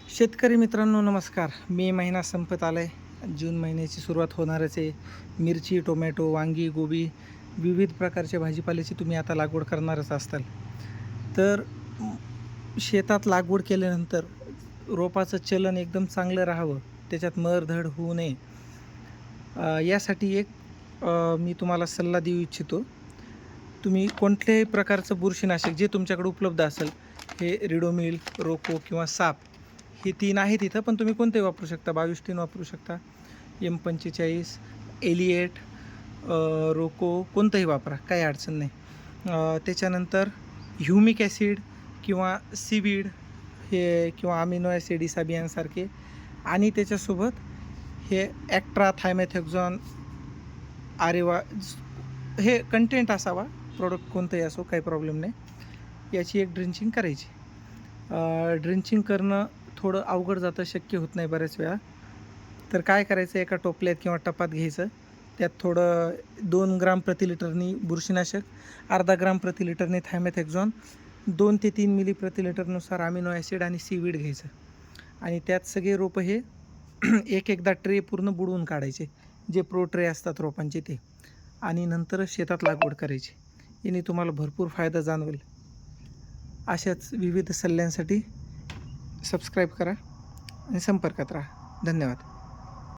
शेतकरी मित्रांनो नमस्कार. मे महिना संपत आला आहे. जून महिन्याची सुरुवात होणारच आहे. मिरची, टोमॅटो, वांगी, गोबी विविध प्रकारच्या भाजीपाल्याची तुम्ही आता लागवड करणारच असताल. तर शेतात लागवड केल्यानंतर रोपाचं चलन एकदम चांगलं राहावं, त्याच्यात मर-धड होऊ नये, यासाठी मी तुम्हाला सल्ला देऊ इच्छितो. तुम्ही कोणत्याही प्रकारचं बुरशीनाशक जे तुमच्याकडे उपलब्ध असेल, हे रिडोमिल, रोको किंवा साप हे 3 आहेत इथं, पण तुम्ही कोणतेही वापरू शकता. 22 वापरू शकता, M45, एलिएट, रोको कोणतंही वापरा, काही अडचण नाही. त्याच्यानंतर ह्युमिक ॲसिड किंवा सीवीड हे किंवा अमिनो ॲसिड इसाबियांसारखे, आणि त्याच्यासोबत हे ॲक्ट्रा, थायमेथॅक्झॉन, आरेवा हे कंटेंट असावा. प्रोडक्ट कोणतंही असो, काही प्रॉब्लेम नाही. याची एक ड्रिंचिंग करायची. ड्रिंचिंग करणं थोडं अवघड जातं, शक्य होत नाही बऱ्याच वेळा. तर काय करायचं, एका टोपल्यात किंवा टपात घ्यायचं, त्यात थोडं 2 ग्राम प्रति लिटरनी बुरशीनाशक, अर्धा ग्राम प्रति लिटरनी थायमेथॅक्झॉन, 2 ते 3 मिली प्रति लिटरनुसार अमिनो ॲसिड आणि सीवीड घ्यायचं, आणि त्यात सगळे रोपं हे एकदा ट्रे पूर्ण बुडवून काढायचे, जे प्रो ट्रे असतात रोपांचे ते, आणि नंतरच शेतात लागवड करायची. याने तुम्हाला भरपूर फायदा जाणवेल. अशाच विविध सल्ल्यांसाठी सबस्क्राईब करा आणि संपर्कात राहा. धन्यवाद.